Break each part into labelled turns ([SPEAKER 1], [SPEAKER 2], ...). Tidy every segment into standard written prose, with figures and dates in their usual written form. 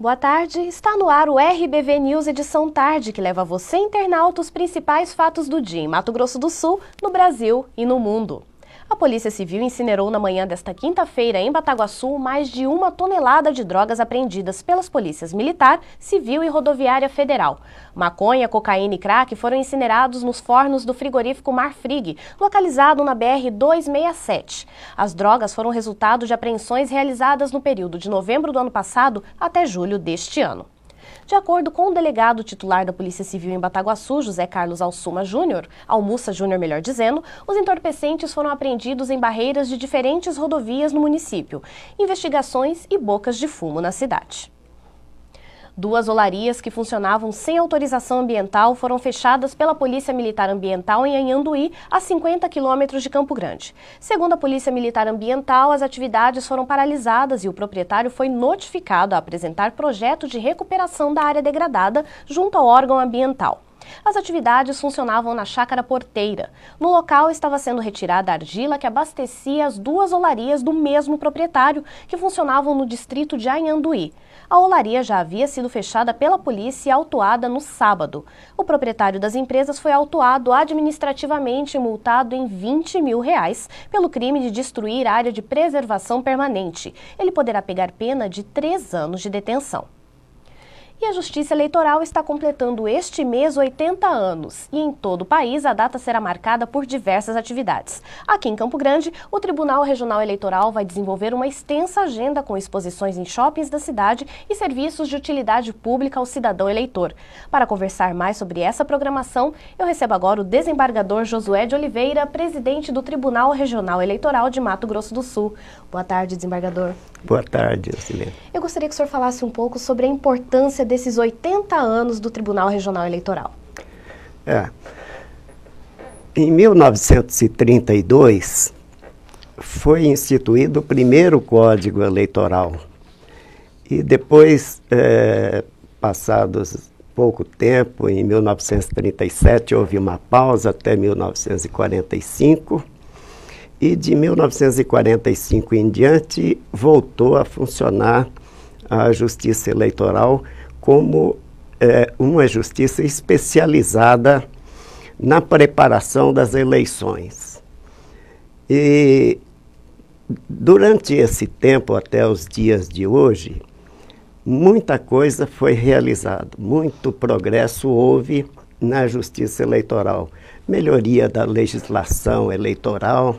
[SPEAKER 1] Boa tarde, está no ar o RBV News edição tarde, que leva você, internauta, os principais fatos do dia em Mato Grosso do Sul, no Brasil e no mundo. A Polícia Civil incinerou na manhã desta quinta-feira, em Bataguaçu, mais de 1 tonelada de drogas apreendidas pelas polícias militar, civil e rodoviária federal. Maconha, cocaína e crack foram incinerados nos fornos do frigorífico Marfrig, localizado na BR-267. As drogas foram resultado de apreensões realizadas no período de novembro do ano passado até julho deste ano. De acordo com o delegado titular da Polícia Civil em Bataguaçu, José Carlos Almussa Júnior, melhor dizendo, os entorpecentes foram apreendidos em barreiras de diferentes rodovias no município, investigações e bocas de fumo na cidade. 2 olarias que funcionavam sem autorização ambiental foram fechadas pela Polícia Militar Ambiental em Anhanduí, a 50 quilômetros de Campo Grande. Segundo a Polícia Militar Ambiental, as atividades foram paralisadas e o proprietário foi notificado a apresentar projeto de recuperação da área degradada junto ao órgão ambiental. As atividades funcionavam na Chácara Porteira. No local estava sendo retirada a argila que abastecia as 2 olarias do mesmo proprietário, que funcionavam no distrito de Anhanduí. A olaria já havia sido fechada pela polícia e autuada no sábado. O proprietário das empresas foi autuado administrativamente e multado em R$20 mil pelo crime de destruir área de preservação permanente. Ele poderá pegar pena de 3 anos de detenção. E a Justiça Eleitoral está completando este mês 80 anos. E em todo o país a data será marcada por diversas atividades. Aqui em Campo Grande, o Tribunal Regional Eleitoral vai desenvolver uma extensa agenda com exposições em shoppings da cidade e serviços de utilidade pública ao cidadão eleitor. Para conversar mais sobre essa programação, eu recebo agora o desembargador Josué de Oliveira, presidente do Tribunal Regional Eleitoral de Mato Grosso do Sul. Boa tarde, desembargador.
[SPEAKER 2] Boa tarde, Silene.
[SPEAKER 1] Eu gostaria que o senhor falasse um pouco sobre a importância desses 80 anos do Tribunal Regional Eleitoral.
[SPEAKER 2] Em 1932, foi instituído o primeiro Código Eleitoral. E depois, passados pouco tempo, em 1937, houve uma pausa até 1945. E de 1945 em diante, voltou a funcionar a Justiça Eleitoral como uma justiça especializada na preparação das eleições. E durante esse tempo, até os dias de hoje, muita coisa foi realizada, muito progresso houve na Justiça Eleitoral. Melhoria da legislação eleitoral,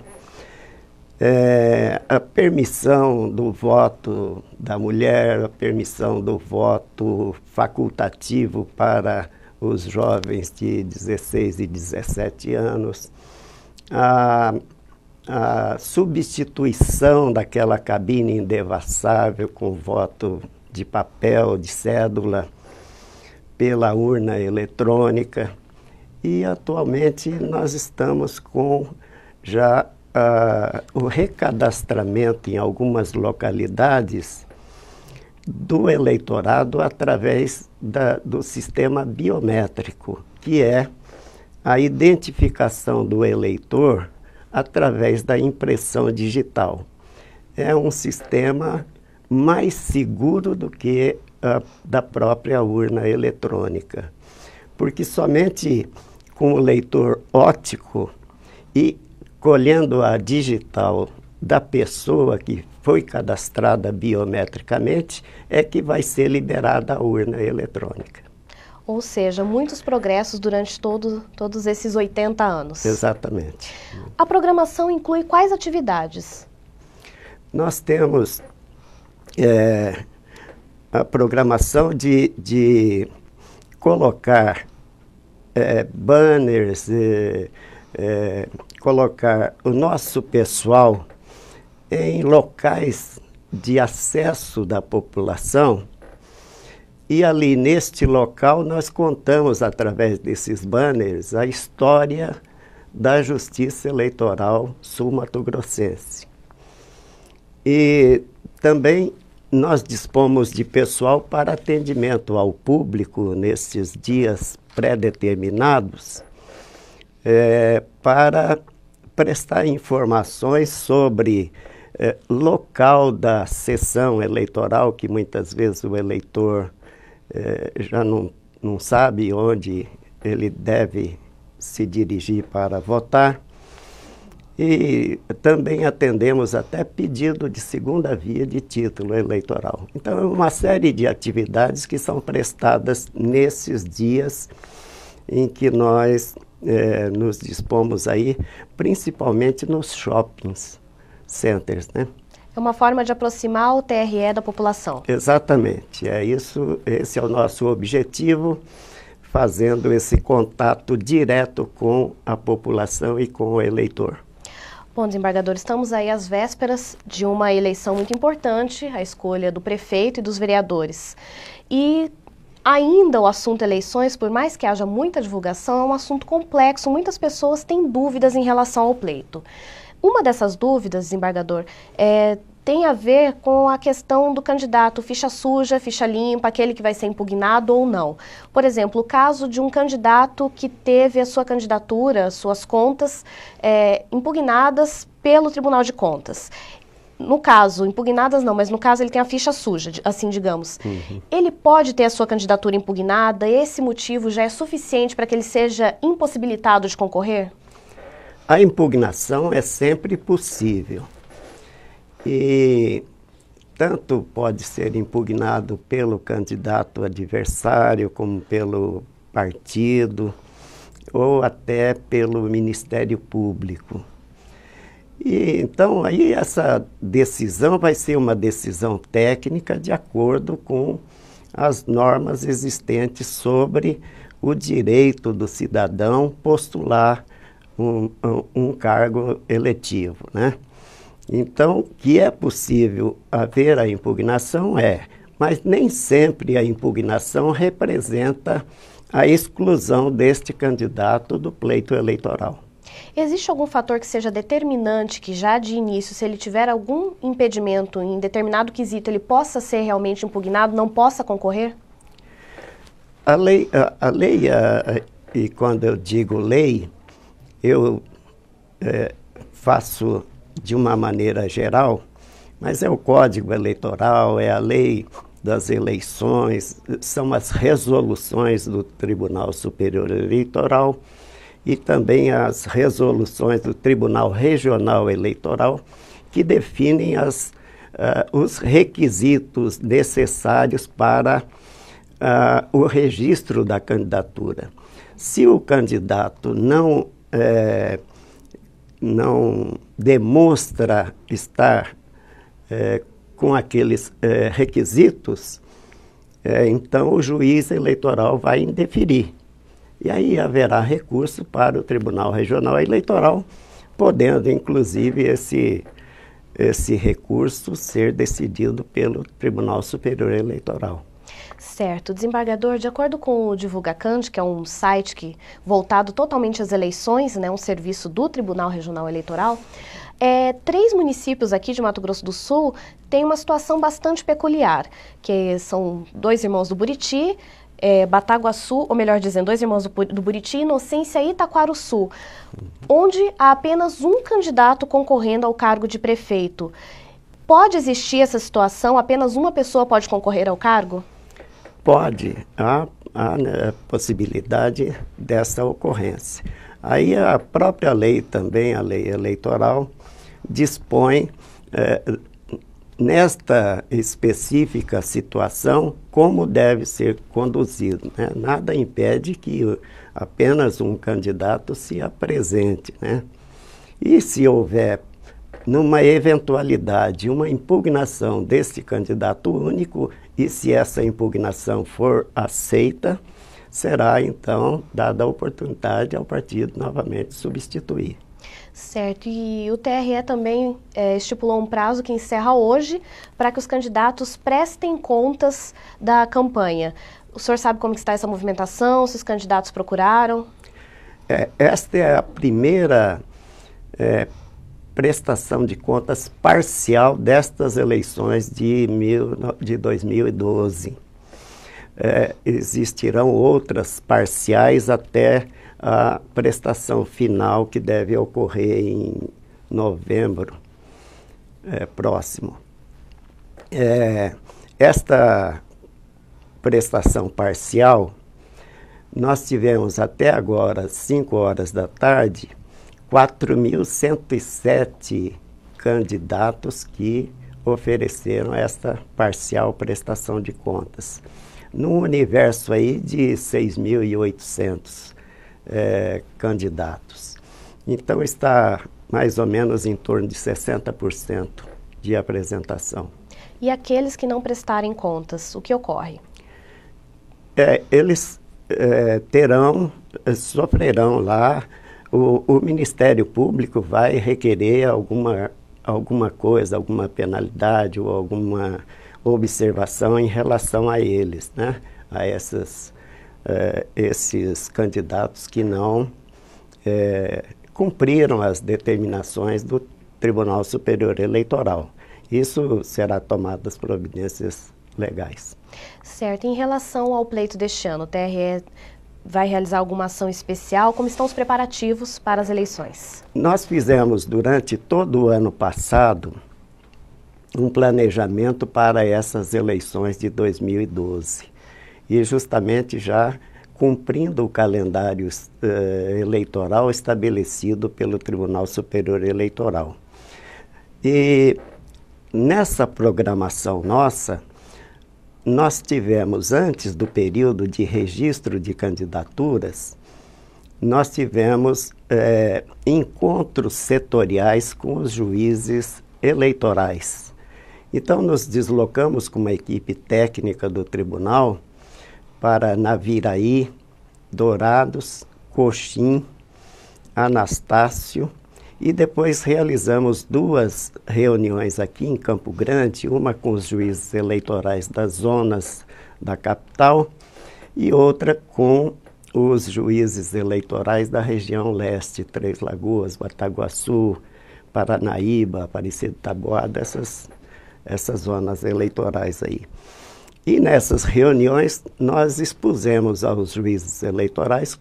[SPEAKER 2] a permissão do voto da mulher, a permissão do voto facultativo para os jovens de 16 e 17 anos, a substituição daquela cabine indevassável com voto de papel, de cédula, pela urna eletrônica. E atualmente nós estamos com já o recadastramento em algumas localidades do eleitorado através do sistema biométrico, que é a identificação do eleitor através da impressão digital. É um sistema mais seguro do que da própria urna eletrônica, porque somente com o leitor óptico e colhendo a digital da pessoa que foi cadastrada biometricamente, é que vai ser liberada a urna eletrônica.
[SPEAKER 1] Ou seja, muitos progressos durante todos esses 80 anos.
[SPEAKER 2] Exatamente.
[SPEAKER 1] A programação inclui quais atividades?
[SPEAKER 2] Nós temos a programação de colocar banners, colocar o nosso pessoal em locais de acesso da população, e ali neste local nós contamos, através desses banners, a história da Justiça Eleitoral sul-mato-grossense. E também nós dispomos de pessoal para atendimento ao público nesses dias pré-determinados, para prestar informações sobre local da sessão eleitoral, que muitas vezes o eleitor já não sabe onde ele deve se dirigir para votar. E também atendemos até pedido de segunda via de título eleitoral. Então, é uma série de atividades que são prestadas nesses dias em que nós nos dispomos aí, principalmente nos shoppings centers, né?
[SPEAKER 1] É uma forma de aproximar o TRE da população.
[SPEAKER 2] Exatamente, esse é o nosso objetivo, fazendo esse contato direto com a população e com o eleitor.
[SPEAKER 1] Bom, desembargador, estamos aí às vésperas de uma eleição muito importante, a escolha do prefeito e dos vereadores. E ainda o assunto eleições, por mais que haja muita divulgação, é um assunto complexo, muitas pessoas têm dúvidas em relação ao pleito. Uma dessas dúvidas, desembargador, tem a ver com a questão do candidato ficha suja, ficha limpa, aquele que vai ser impugnado ou não. Por exemplo, o caso de um candidato que teve a sua candidatura, suas contas, impugnadas pelo Tribunal de Contas. No caso, impugnadas não, mas no caso ele tem a ficha suja, assim digamos. Uhum. Ele pode ter a sua candidatura impugnada, esse motivo já é suficiente para que ele seja impossibilitado de concorrer?
[SPEAKER 2] A impugnação é sempre possível. E tanto pode ser impugnado pelo candidato adversário, como pelo partido, ou até pelo Ministério Público. E então aí essa decisão vai ser uma decisão técnica de acordo com as normas existentes sobre o direito do cidadão postular um cargo eletivo, né? Então, que é possível haver a impugnação, mas nem sempre a impugnação representa a exclusão deste candidato do pleito eleitoral.
[SPEAKER 1] Existe algum fator que seja determinante que já de início, se ele tiver algum impedimento em determinado quesito, ele possa ser realmente impugnado, não possa concorrer?
[SPEAKER 2] A lei, e quando eu digo lei, eu faço de uma maneira geral, mas é o Código Eleitoral, é a lei das eleições, são as resoluções do Tribunal Superior Eleitoral e também as resoluções do Tribunal Regional Eleitoral que definem os requisitos necessários para o registro da candidatura. Se o candidato não demonstra estar com aqueles requisitos, então o juiz eleitoral vai indeferir. E aí haverá recurso para o Tribunal Regional Eleitoral, podendo inclusive esse recurso ser decidido pelo Tribunal Superior Eleitoral.
[SPEAKER 1] Certo. Desembargador, de acordo com o DivulgaCand, que é um site voltado totalmente às eleições, né, um serviço do Tribunal Regional Eleitoral, 3 municípios aqui de Mato Grosso do Sul têm uma situação bastante peculiar, que são 2 irmãos do Buriti, Bataguaçu, ou melhor dizendo, 2 irmãos do Buriti, Inocência e Itaquaruçu, onde há apenas um candidato concorrendo ao cargo de prefeito. Pode existir essa situação? Apenas uma pessoa pode concorrer ao cargo?
[SPEAKER 2] Pode, há possibilidade dessa ocorrência. Aí a própria lei também, a lei eleitoral, dispõe, nesta específica situação, como deve ser conduzido, né? Nada impede que apenas um candidato se apresente, né? E se houver, numa eventualidade, uma impugnação desse candidato único, e se essa impugnação for aceita, será então dada a oportunidade ao partido novamente substituir.
[SPEAKER 1] Certo, e o TRE também estipulou um prazo que encerra hoje para que os candidatos prestem contas da campanha. O senhor sabe como está essa movimentação, se os candidatos procuraram?
[SPEAKER 2] Esta é a primeira prestação de contas parcial destas eleições de 2012. Existirão outras parciais até a prestação final que deve ocorrer em novembro. próximo. Esta prestação parcial, nós tivemos até agora, às 5 horas da tarde, 4.107 candidatos que ofereceram esta parcial prestação de contas, num universo aí de 6.800 candidatos. Então está mais ou menos em torno de 60% de apresentação.
[SPEAKER 1] E aqueles que não prestarem contas, o que ocorre?
[SPEAKER 2] Eles sofrerão lá, o Ministério Público vai requerer alguma coisa, alguma penalidade ou alguma observação em relação a eles, né? A esses candidatos que não cumpriram as determinações do Tribunal Superior Eleitoral. Isso será tomado as providências legais.
[SPEAKER 1] Certo. Em relação ao pleito deste ano, o TRE vai realizar alguma ação especial? Como estão os preparativos para as eleições?
[SPEAKER 2] Nós fizemos durante todo o ano passado um planejamento para essas eleições de 2012. E justamente já cumprindo o calendário eleitoral estabelecido pelo Tribunal Superior Eleitoral. E nessa programação nossa, nós tivemos, antes do período de registro de candidaturas, nós tivemos encontros setoriais com os juízes eleitorais. Então, nos deslocamos com uma equipe técnica do tribunal para Naviraí, Dourados, Coxim, Anastácio, e depois realizamos 2 reuniões aqui em Campo Grande, uma com os juízes eleitorais das zonas da capital e outra com os juízes eleitorais da região leste, Três Lagoas, Bataguaçu, Paranaíba, Aparecida de Taboada, essas zonas eleitorais aí. E nessas reuniões nós expusemos aos juízes eleitorais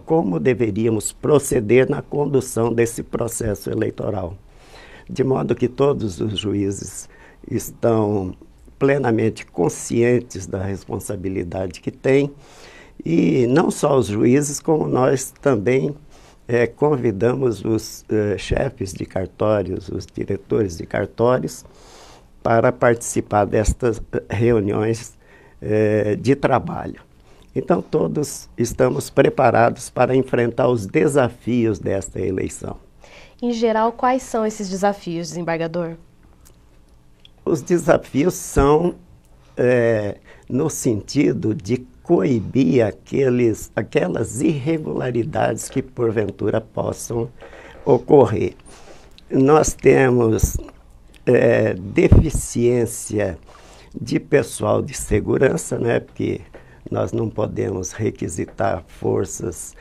[SPEAKER 2] como deveríamos proceder na condução desse processo eleitoral. De modo que todos os juízes estão plenamente conscientes da responsabilidade que têm, e não só os juízes, como nós também convidamos os chefes de cartórios, os diretores de cartórios, para participar destas reuniões de trabalho. Então, todos estamos preparados para enfrentar os desafios desta eleição.
[SPEAKER 1] Em geral, quais são esses desafios, desembargador?
[SPEAKER 2] Os desafios são no sentido de coibir aquelas irregularidades que, porventura, possam ocorrer. Nós temos deficiência de pessoal de segurança, né? Porque nós não podemos requisitar forças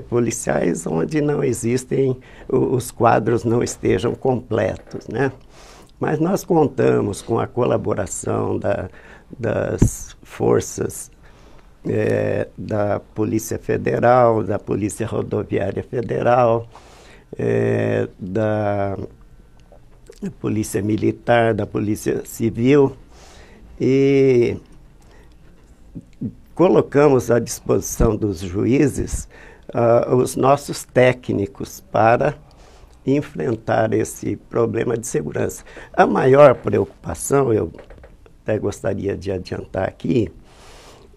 [SPEAKER 2] policiais onde não existem, os quadros não estejam completos, né? Mas nós contamos com a colaboração das forças da Polícia Federal, da Polícia Rodoviária Federal, da Polícia Militar, da Polícia Civil, e colocamos à disposição dos juízes os nossos técnicos para enfrentar esse problema de segurança. A maior preocupação, eu até gostaria de adiantar aqui,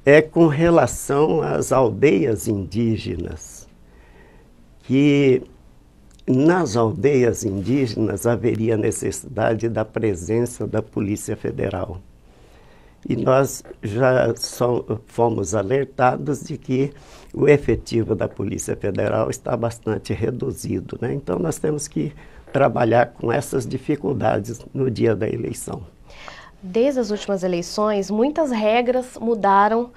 [SPEAKER 2] é com relação às aldeias indígenas, que nas aldeias indígenas haveria necessidade da presença da Polícia Federal. E nós já fomos alertados de que o efetivo da Polícia Federal está bastante reduzido, né? Então nós temos que trabalhar com essas dificuldades no dia da eleição.
[SPEAKER 1] Desde as últimas eleições, muitas regras mudaram,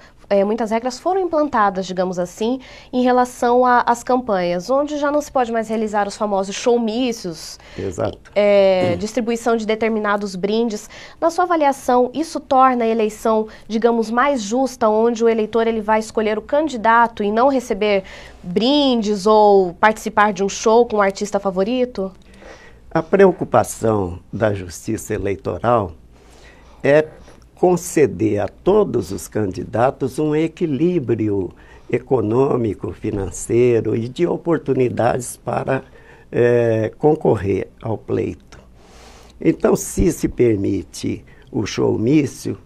[SPEAKER 1] muitas regras foram implantadas, digamos assim, em relação às campanhas, onde já não se pode mais realizar os famosos showmícios, distribuição de determinados brindes. Na sua avaliação, isso torna a eleição, digamos, mais justa, onde o eleitor ele vai escolher o candidato e não receber brindes ou participar de um show com o artista favorito?
[SPEAKER 2] A preocupação da Justiça Eleitoral é conceder a todos os candidatos um equilíbrio econômico, financeiro e de oportunidades para concorrer ao pleito. Então, se permite o showmício,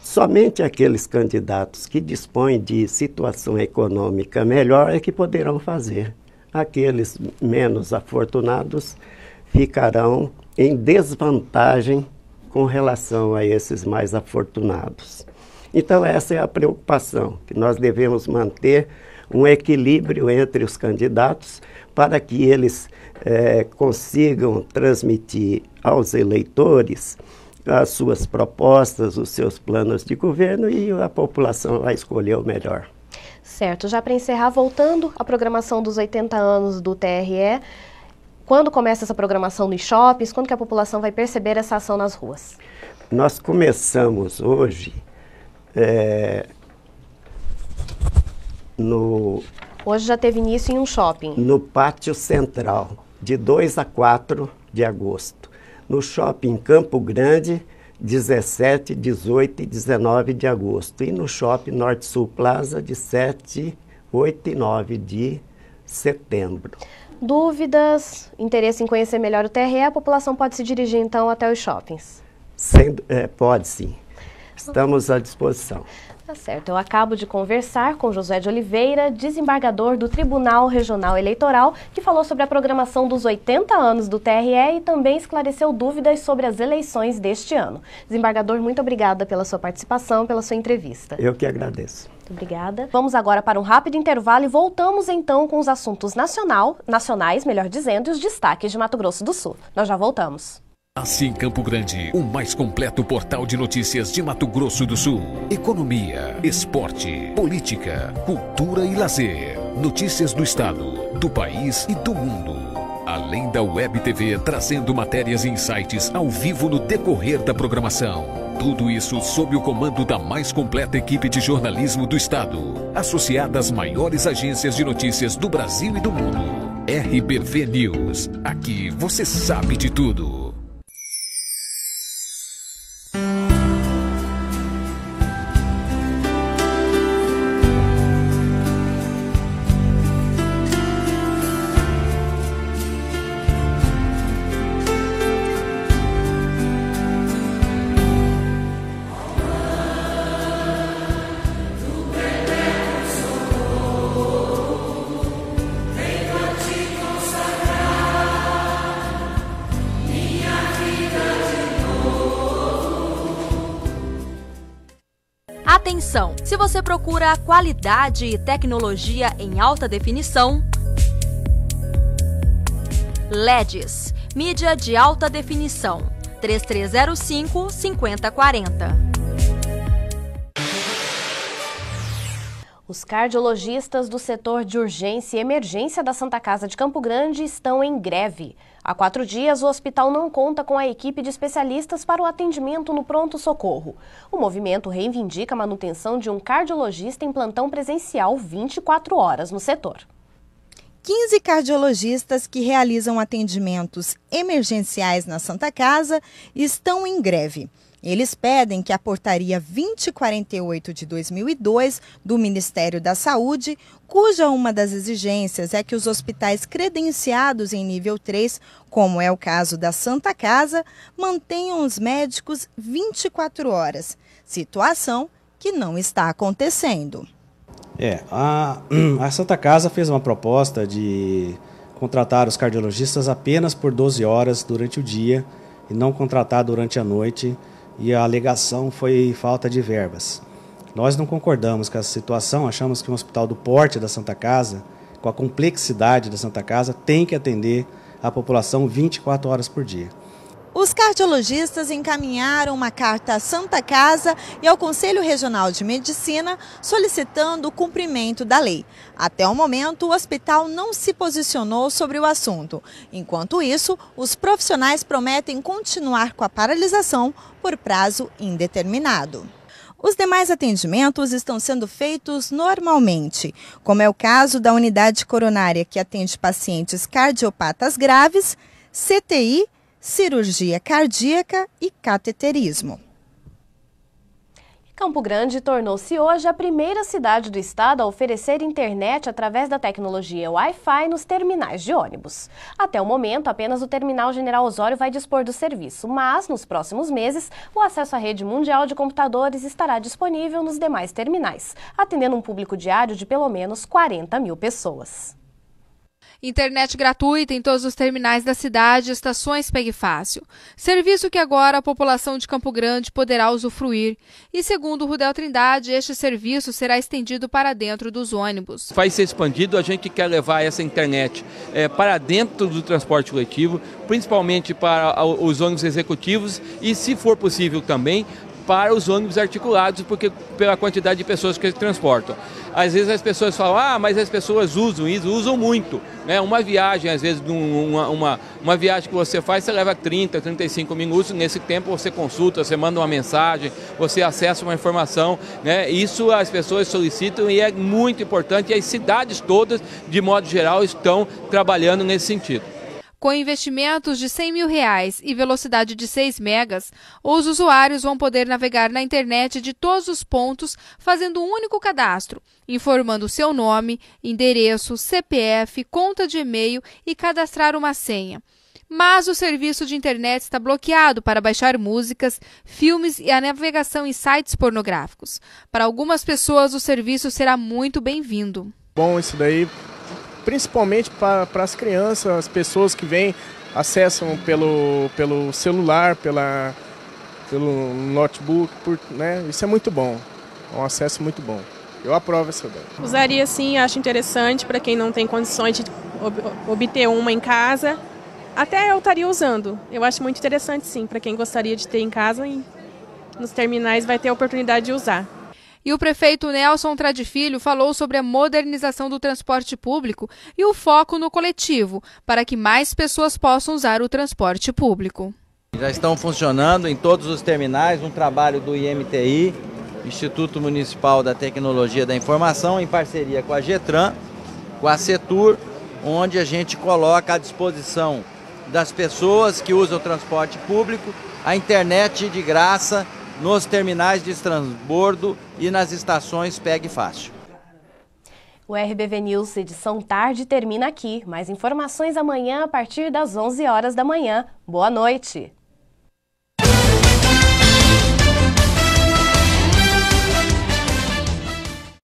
[SPEAKER 2] somente aqueles candidatos que dispõem de situação econômica melhor é que poderão fazer. Aqueles menos afortunados ficarão em desvantagem com relação a esses mais afortunados. Então, essa é a preocupação, que nós devemos manter um equilíbrio entre os candidatos para que eles consigam transmitir aos eleitores as suas propostas, os seus planos de governo, e a população vai escolher o melhor.
[SPEAKER 1] Certo. Já para encerrar, voltando à programação dos 80 anos do TRE, quando começa essa programação nos shoppings? Quando que a população vai perceber essa ação nas ruas?
[SPEAKER 2] Nós começamos hoje
[SPEAKER 1] Hoje já teve início em um shopping.
[SPEAKER 2] No Pátio Central, de 2 a 4 de agosto. No Shopping Campo Grande, 17, 18 e 19 de agosto. E no Shopping Norte Sul Plaza, de 7, 8 e 9 de setembro.
[SPEAKER 1] Dúvidas, interesse em conhecer melhor o TRE, a população pode se dirigir então até os shoppings?
[SPEAKER 2] Pode sim. Estamos à disposição.
[SPEAKER 1] Tá certo. Eu acabo de conversar com Josué de Oliveira, desembargador do Tribunal Regional Eleitoral, que falou sobre a programação dos 80 anos do TRE e também esclareceu dúvidas sobre as eleições deste ano. Desembargador, muito obrigada pela sua participação, pela sua entrevista.
[SPEAKER 2] Eu que agradeço.
[SPEAKER 1] Muito obrigada. Vamos agora para um rápido intervalo e voltamos então com os assuntos nacionais, melhor dizendo, e os destaques de Mato Grosso do Sul. Nós já voltamos.
[SPEAKER 3] Nasce em Campo Grande, o mais completo portal de notícias de Mato Grosso do Sul. Economia, esporte, política, cultura e lazer. Notícias do estado, do país e do mundo. Além da Web TV trazendo matérias e insights ao vivo no decorrer da programação. Tudo isso sob o comando da mais completa equipe de jornalismo do estado, associada às maiores agências de notícias do Brasil e do mundo. RBV News. Aqui você sabe de tudo.
[SPEAKER 4] Atenção! Se você procura qualidade e tecnologia em alta definição, LEDs, mídia de alta definição, 3305-5040.
[SPEAKER 1] Os cardiologistas do setor de urgência e emergência da Santa Casa de Campo Grande estão em greve. Há 4 dias, o hospital não conta com a equipe de especialistas para o atendimento no pronto-socorro. O movimento reivindica a manutenção de um cardiologista em plantão presencial 24 horas no setor.
[SPEAKER 5] 15 cardiologistas que realizam atendimentos emergenciais na Santa Casa estão em greve. Eles pedem que a portaria 2048 de 2002 do Ministério da Saúde, cuja uma das exigências é que os hospitais credenciados em nível 3, como é o caso da Santa Casa, mantenham os médicos 24 horas, situação que não está acontecendo.
[SPEAKER 6] A Santa Casa fez uma proposta de contratar os cardiologistas apenas por 12 horas durante o dia e não contratar durante a noite, e a alegação foi falta de verbas. Nós não concordamos com essa situação, achamos que um hospital do porte da Santa Casa, com a complexidade da Santa Casa, tem que atender a população 24 horas por dia.
[SPEAKER 5] Os cardiologistas encaminharam uma carta à Santa Casa e ao Conselho Regional de Medicina solicitando o cumprimento da lei. Até o momento, o hospital não se posicionou sobre o assunto. Enquanto isso, os profissionais prometem continuar com a paralisação por prazo indeterminado. Os demais atendimentos estão sendo feitos normalmente, como é o caso da unidade coronária que atende pacientes cardiopatas graves, CTI, cirurgia cardíaca e cateterismo.
[SPEAKER 1] Campo Grande tornou-se hoje a primeira cidade do estado a oferecer internet através da tecnologia Wi-Fi nos terminais de ônibus. Até o momento, apenas o Terminal General Osório vai dispor do serviço, mas, nos próximos meses, o acesso à rede mundial de computadores estará disponível nos demais terminais, atendendo um público diário de pelo menos 40 mil pessoas.
[SPEAKER 7] Internet gratuita em todos os terminais da cidade e estações Pegue Fácil. Serviço que agora a população de Campo Grande poderá usufruir. E segundo o Rudel Trindade, este serviço será estendido para dentro dos ônibus.
[SPEAKER 8] Vai ser expandido, a gente quer levar essa internet para dentro do transporte coletivo, principalmente para os ônibus executivos e, se for possível também, para os ônibus articulados, porque pela quantidade de pessoas que eles transportam. Às vezes as pessoas falam, mas as pessoas usam isso, usam muito. Né? Uma viagem, às vezes, uma viagem que você faz, você leva 30, 35 minutos, nesse tempo você consulta, você manda uma mensagem, você acessa uma informação. Né? Isso as pessoas solicitam e é muito importante, e as cidades todas, de modo geral, estão trabalhando nesse sentido.
[SPEAKER 7] Com investimentos de R$100 mil e velocidade de 6 megas, os usuários vão poder navegar na internet de todos os pontos, fazendo um único cadastro, informando seu nome, endereço, CPF, conta de e-mail e cadastrar uma senha. Mas o serviço de internet está bloqueado para baixar músicas, filmes e a navegação em sites pornográficos. Para algumas pessoas, o serviço será muito bem-vindo.
[SPEAKER 9] Bom, isso daí, principalmente para as crianças, as pessoas que vêm, acessam pelo celular, pelo notebook, né? Isso é muito bom, é um acesso muito bom. Eu aprovo essa ideia.
[SPEAKER 10] Usaria sim, acho interessante para quem não tem condições de obter uma em casa. Até eu estaria usando. Eu acho muito interessante sim, para quem gostaria de ter em casa e nos terminais vai ter a oportunidade de usar.
[SPEAKER 7] E o prefeito Nelson Trade Filho falou sobre a modernização do transporte público e o foco no coletivo, para que mais pessoas possam usar o transporte público.
[SPEAKER 11] Já estão funcionando em todos os terminais um trabalho do IMTI, Instituto Municipal da Tecnologia da Informação, em parceria com a Getran, com a Setur, onde a gente coloca à disposição das pessoas que usam o transporte público a internet de graça nos terminais de transbordo e nas estações Pegue Fácil.
[SPEAKER 1] O RBV News edição tarde termina aqui. Mais informações amanhã a partir das 11 horas da manhã. Boa noite!